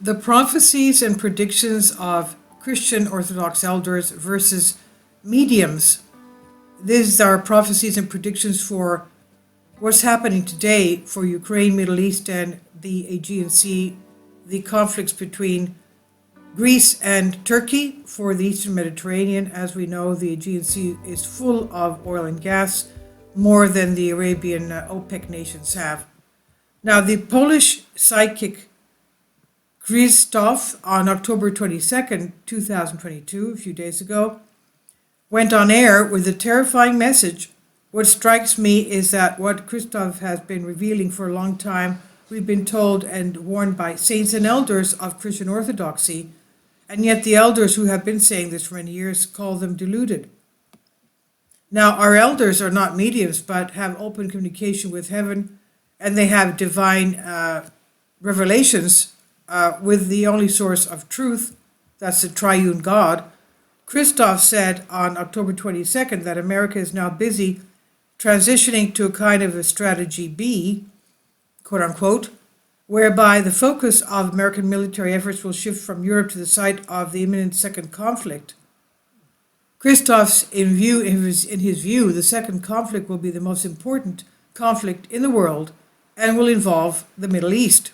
The prophecies and predictions of Christian Orthodox elders versus mediums. These are prophecies and predictions for what's happening today for Ukraine, Middle East, and the Aegean Sea, the conflicts between Greece and Turkey for the Eastern Mediterranean. As we know, the Aegean Sea is full of oil and gas, more than the Arabian OPEC nations have. Now, the Polish psychic Krzysztof, on October 22nd, 2022, a few days ago, went on air with a terrifying message. What strikes me is that what Krzysztof has been revealing for a long time, we've been told and warned by saints and elders of Christian Orthodoxy, and yet the elders who have been saying this for many years call them deluded. Now, our elders are not mediums, but have open communication with heaven, and they have divine revelations with the only source of truth, that's the triune God. Krzysztof said on October 22nd that America is now busy transitioning to a kind of a strategy B, quote unquote, whereby the focus of American military efforts will shift from Europe to the site of the imminent second conflict. Krzysztof's in his view, the second conflict will be the most important conflict in the world and will involve the Middle East.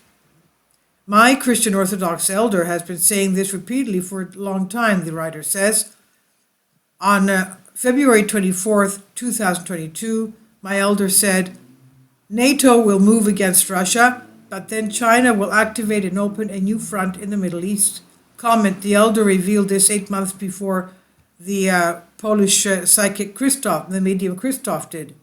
My Christian Orthodox elder has been saying this repeatedly for a long time, the writer says. On February 24th, 2022, my elder said, NATO will move against Russia, but then China will activate and open a new front in the Middle East. Comment, the elder revealed this 8 months before the Polish psychic Krzysztof, the medium Krzysztof, did.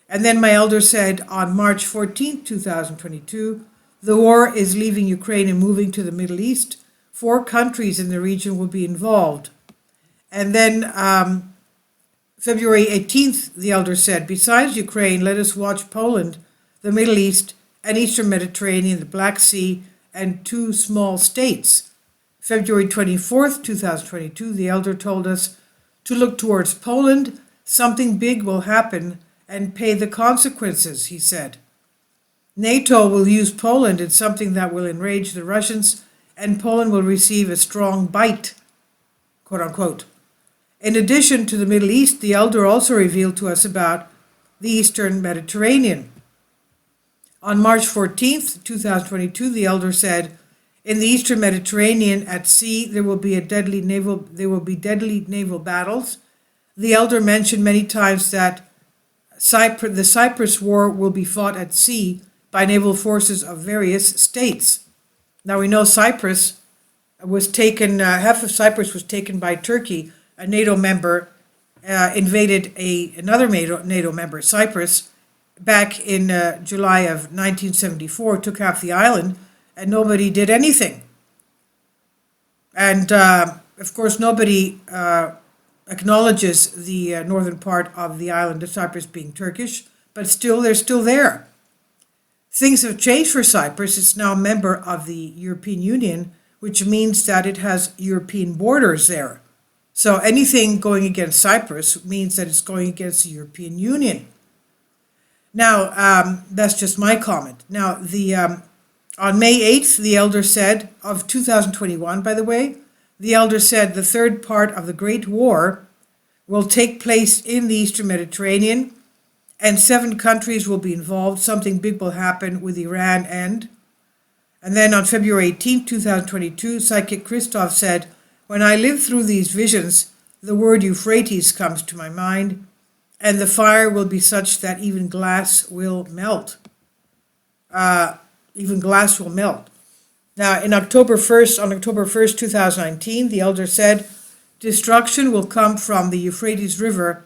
And then my elder said on March 14th, 2022, the war is leaving Ukraine and moving to the Middle East. 4 countries in the region will be involved. And then February 18th, the elder said, besides Ukraine, let us watch Poland, the Middle East, and Eastern Mediterranean, the Black Sea, and 2 small states. February 24th, 2022, the elder told us to look towards Poland. Something big will happen and pay the consequences, he said. NATO will use Poland in something that will enrage the Russians, and Poland will receive a strong bite, quote unquote. In addition to the Middle East, the elder also revealed to us about the Eastern Mediterranean. On March 14th, 2022, the elder said, in the Eastern Mediterranean at sea, there will be deadly naval battles. The elder mentioned many times that the Cyprus War will be fought at sea by naval forces of various states. Now we know Cyprus was taken, half of Cyprus was taken by Turkey. A NATO member invaded another NATO member, Cyprus, back in July of 1974, took half the island, and nobody did anything. And of course, nobody acknowledges the northern part of the island of Cyprus being Turkish, but still, they're still there. Things have changed for Cyprus. It's now a member of the European Union, which means that it has European borders there. So anything going against Cyprus means that it's going against the European Union. Now, that's just my comment. Now, on May 8th, the elder said, of 2021, by the way, the elder said the third part of the Great War will take place in the Eastern Mediterranean, and 7 countries will be involved. Something big will happen with Iran and then on February 18th, 2022, psychic Krzysztof said, when I live through these visions, the word Euphrates comes to my mind, and the fire will be such that even glass will melt. Even glass will melt. Now, on October 1st, 2019, the elder said, destruction will come from the Euphrates River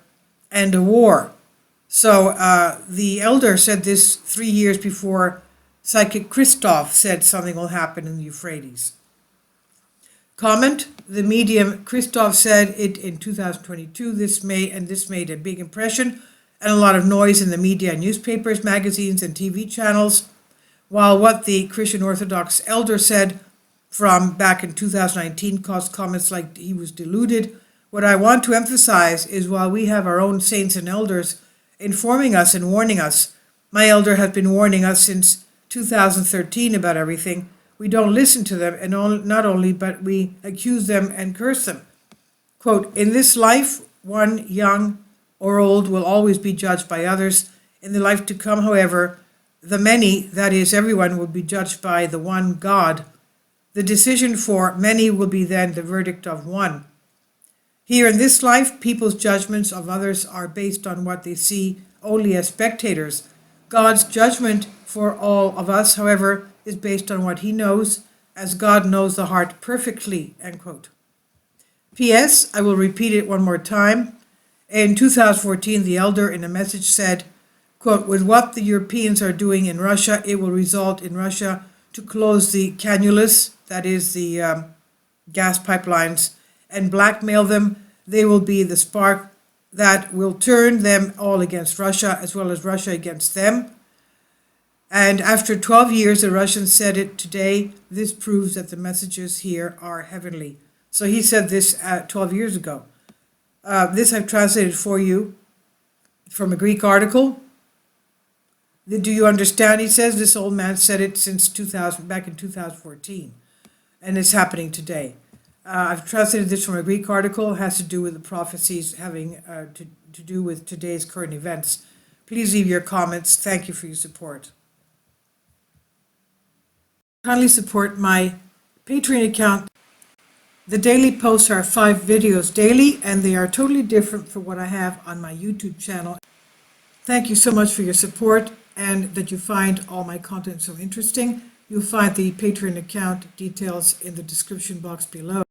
and a war. So the elder said this 3 years before psychic Krzysztof said something will happen in the Euphrates. Comment, the medium Krzysztof said it in 2022. This made a big impression and a lot of noise in the media, newspapers, magazines, and TV channels. While what the Christian Orthodox elder said from back in 2019 caused comments like he was deluded, what I want to emphasize is while we have our own saints and elders informing us and warning us, my elder has been warning us since 2013 about everything. we don't listen to them, and not only, but we accuse them and curse them. Quote, in this life, one, young or old, will always be judged by others. In the life to come, however, the many, that is, everyone, will be judged by the one God. The decision for many will be then the verdict of one. Here in this life, people's judgments of others are based on what they see only as spectators. God's judgment for all of us, however, is based on what he knows, as God knows the heart perfectly, end quote. P.S. I will repeat it one more time. In 2014, the elder in a message said, quote, with what the Europeans are doing in Russia, it will result in Russia to close the cannulas, that is the gas pipelines, and blackmail them. They will be the spark that will turn them all against Russia, as well as Russia against them. And after 12 years, the Russians said it today. This proves that the messages here are heavenly. So he said this 12 years ago. This I've translated for you from a Greek article. Do you understand? He says this old man said it since back in 2014, and it's happening today. I've translated this from a Greek article. It has to do with the prophecies having to do with today's current events. Please leave your comments. Thank you for your support. Kindly support my Patreon account. The daily posts are 5 videos daily, and they are totally different from what I have on my YouTube channel. Thank you so much for your support and that you find all my content so interesting. You'll find the Patreon account details in the description box below.